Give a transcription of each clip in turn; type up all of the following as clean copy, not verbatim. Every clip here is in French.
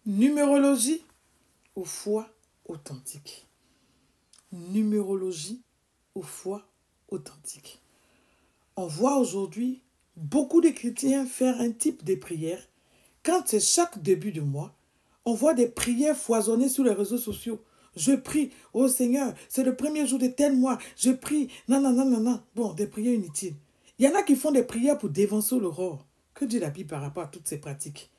Numérologie ou foi authentique? Numérologie ou foi authentique? On voit aujourd'hui beaucoup de chrétiens faire un type de prière. Quand c'est chaque début de mois, on voit des prières foisonner sur les réseaux sociaux. Je prie, oh Seigneur, c'est le premier jour de tel mois, je prie, non, non, non, non, non. Bon, des prières inutiles. Il y en a qui font des prières pour dévancer l'aurore. Que dit la Bible par rapport à toutes ces pratiques?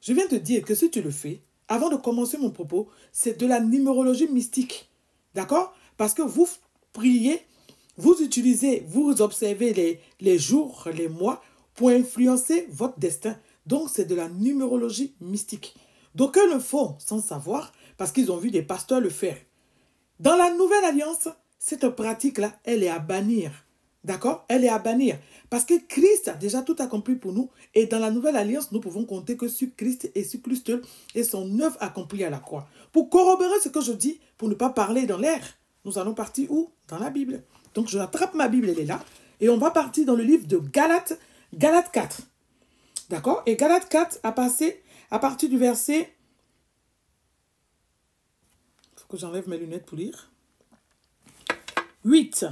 Je viens te dire que si tu le fais, avant de commencer mon propos, c'est de la numérologie mystique. D'accord? Parce que vous priez, vous utilisez, vous observez les jours, les mois pour influencer votre destin. Donc, c'est de la numérologie mystique. D'aucuns le font sans savoir parce qu'ils ont vu des pasteurs le faire. Dans la Nouvelle Alliance, cette pratique-là, elle est à bannir. D'accord? Elle est à bannir. Parce que Christ a déjà tout accompli pour nous. Et dans la Nouvelle Alliance, nous pouvons compter que sur Christ et sur Christ et son œuvre accomplie à la croix. Pour corroborer ce que je dis, pour ne pas parler dans l'air, nous allons partir où? Dans la Bible. Donc je rattrape ma Bible, elle est là. Et on va partir dans le livre de Galates, Galates 4. D'accord? Et Galates 4 a passé à partir du verset... Il faut que j'enlève mes lunettes pour lire. 8.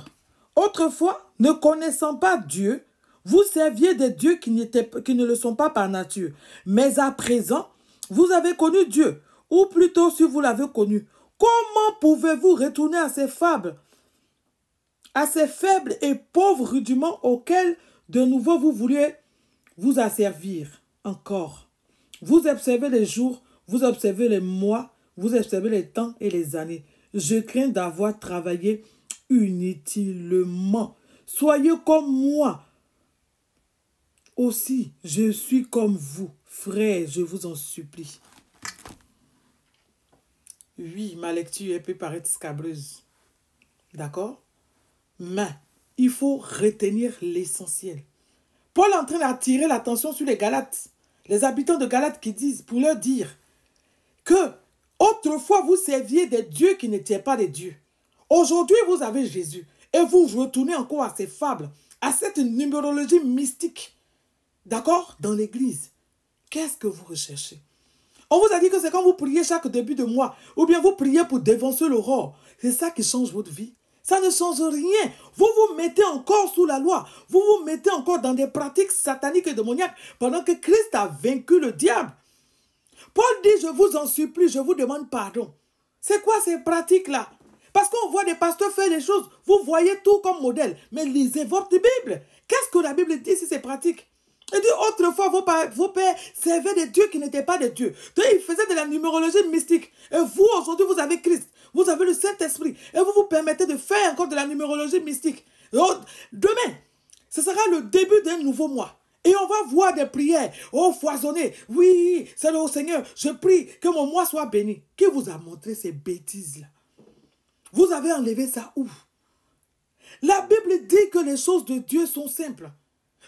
Autrefois, ne connaissant pas Dieu, vous serviez des dieux qui ne le sont pas par nature. Mais à présent, vous avez connu Dieu. Ou plutôt, si vous l'avez connu, comment pouvez-vous retourner à ces faibles et pauvres rudiments auxquels de nouveau vous vouliez vous asservir encore? Vous observez les jours, vous observez les mois, vous observez les temps et les années. Je crains d'avoir travaillé inutilement. Soyez comme moi. Aussi, je suis comme vous. Frères, je vous en supplie. Oui, ma lecture peut paraître scabreuse. D'accord? Mais il faut retenir l'essentiel. Paul est en train d'attirer l'attention sur les Galates. Les habitants de Galates qui disent, pour leur dire que autrefois vous serviez des dieux qui n'étaient pas des dieux. Aujourd'hui, vous avez Jésus et vous retournez encore à ces fables, à cette numérologie mystique. D'accord? Dans l'église. Qu'est-ce que vous recherchez? On vous a dit que c'est quand vous priez chaque début de mois ou bien vous priez pour dévancer l'aurore. C'est ça qui change votre vie. Ça ne change rien. Vous vous mettez encore sous la loi. Vous vous mettez encore dans des pratiques sataniques et démoniaques pendant que Christ a vaincu le diable. Paul dit, je vous en supplie, je vous demande pardon. C'est quoi ces pratiques-là? Parce qu'on voit des pasteurs faire des choses, vous voyez tout comme modèle. Mais lisez votre Bible. Qu'est-ce que la Bible dit sur ces pratiques? Il dit, autrefois, vos pères servaient des dieux qui n'étaient pas des dieux. Donc, ils faisaient de la numérologie mystique. Et vous, aujourd'hui, vous avez Christ. Vous avez le Saint-Esprit. Et vous vous permettez de faire encore de la numérologie mystique. Donc, demain, ce sera le début d'un nouveau mois. Et on va voir des prières, oh, foisonner. Oui, c'est le Seigneur, je prie que mon mois soit béni. Qui vous a montré ces bêtises-là? Vous avez enlevé ça où? La Bible dit que les choses de Dieu sont simples.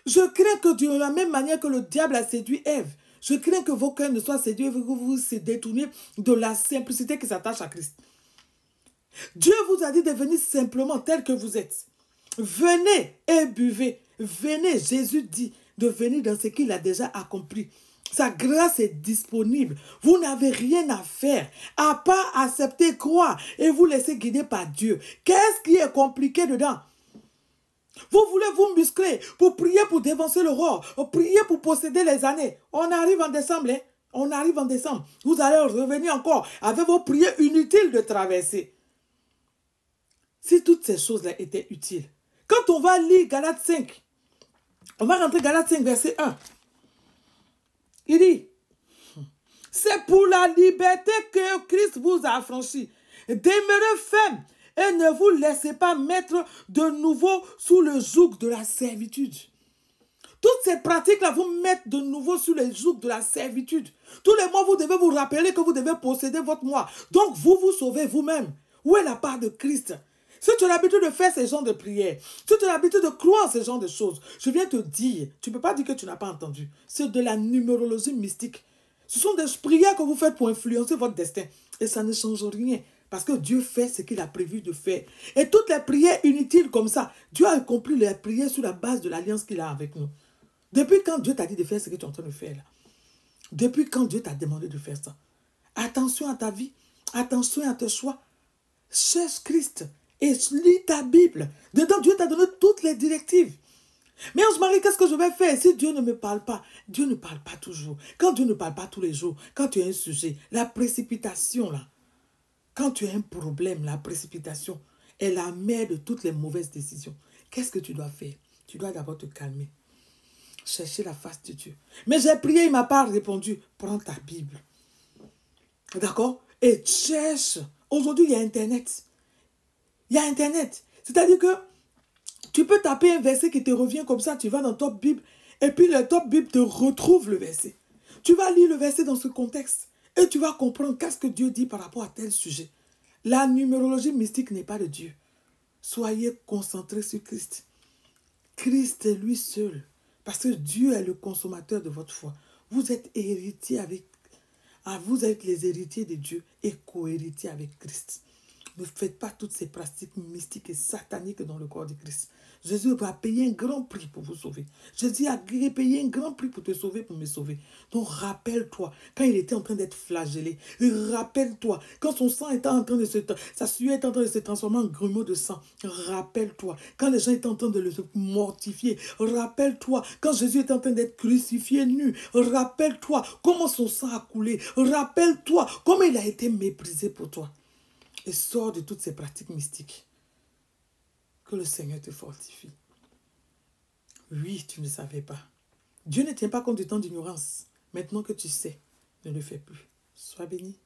Je crains que de la même manière que le diable a séduit Ève, je crains que vos cœurs ne soient séduits et que vous se détourniez de la simplicité qui s'attache à Christ. Dieu vous a dit de venir simplement tel que vous êtes. Venez et buvez. Venez, Jésus dit, de venir dans ce qu'il a déjà accompli. Sa grâce est disponible. Vous n'avez rien à faire, à part accepter, croire et vous laisser guider par Dieu. Qu'est-ce qui est compliqué dedans? Vous voulez vous muscler pour prier pour dévancer l'aurore, prier pour posséder les années. On arrive en décembre, hein? On arrive en décembre. Vous allez revenir encore avec vos prières inutiles de traverser. Si toutes ces choses-là étaient utiles. Quand on va lire Galates 5, on va rentrer Galates 5, verset 1. Il dit, c'est pour la liberté que Christ vous a affranchi. Demeurez ferme et ne vous laissez pas mettre de nouveau sous le joug de la servitude. Toutes ces pratiques-là vous mettent de nouveau sous le joug de la servitude. Tous les mois, vous devez vous rappeler que vous devez posséder votre mois. Donc, vous vous sauvez vous-même. Où est la part de Christ? Si tu as l'habitude de faire ces genres de prières, si tu as l'habitude de croire ces genres de choses, je viens te dire, tu ne peux pas dire que tu n'as pas entendu. C'est de la numérologie mystique. Ce sont des prières que vous faites pour influencer votre destin. Et ça ne change rien. Parce que Dieu fait ce qu'il a prévu de faire. Et toutes les prières inutiles comme ça, Dieu a accompli les prières sur la base de l'alliance qu'il a avec nous. Depuis quand Dieu t'a dit de faire ce que tu es en train de faire là? Depuis quand Dieu t'a demandé de faire ça? Attention à ta vie. Attention à tes choix. Cherche Christ et lis ta Bible. Dedans, Dieu t'a donné toutes les directives. Mais on se marie, qu'est-ce que je vais faire si Dieu ne me parle pas? Dieu ne parle pas toujours. Quand Dieu ne parle pas tous les jours, quand tu as un sujet, la précipitation là, quand tu as un problème, la précipitation est la mère de toutes les mauvaises décisions. Qu'est-ce que tu dois faire? Tu dois d'abord te calmer. Chercher la face de Dieu. Mais j'ai prié, il ne m'a pas répondu. Prends ta Bible. D'accord? Et cherche. Aujourd'hui, il y a Internet. Il y a Internet. C'est-à-dire que tu peux taper un verset qui te revient comme ça, tu vas dans Top Bible, et puis le Top Bible te retrouve le verset. Tu vas lire le verset dans ce contexte, et tu vas comprendre qu'est-ce que Dieu dit par rapport à tel sujet. La numérologie mystique n'est pas de Dieu. Soyez concentrés sur Christ. Christ est lui seul. Parce que Dieu est le consommateur de votre foi. Vous êtes héritiers avec... vous êtes les héritiers de Dieu et co-héritiers avec Christ. Ne faites pas toutes ces pratiques mystiques et sataniques dans le corps de Christ. Jésus a payé un grand prix pour vous sauver. Jésus a payé un grand prix pour te sauver, pour me sauver. Donc rappelle-toi, quand il était en train d'être flagellé, rappelle-toi, quand son sang était en train de sa sueur était en train de se transformer en grumeaux de sang, rappelle-toi, quand les gens étaient en train de le mortifier, rappelle-toi, quand Jésus était en train d'être crucifié nu, rappelle-toi comment son sang a coulé, rappelle-toi comment il a été méprisé pour toi. Et sors de toutes ces pratiques mystiques. Que le Seigneur te fortifie. Oui, tu ne savais pas. Dieu ne tient pas compte du temps d'ignorance. Maintenant que tu sais, ne le fais plus. Sois béni.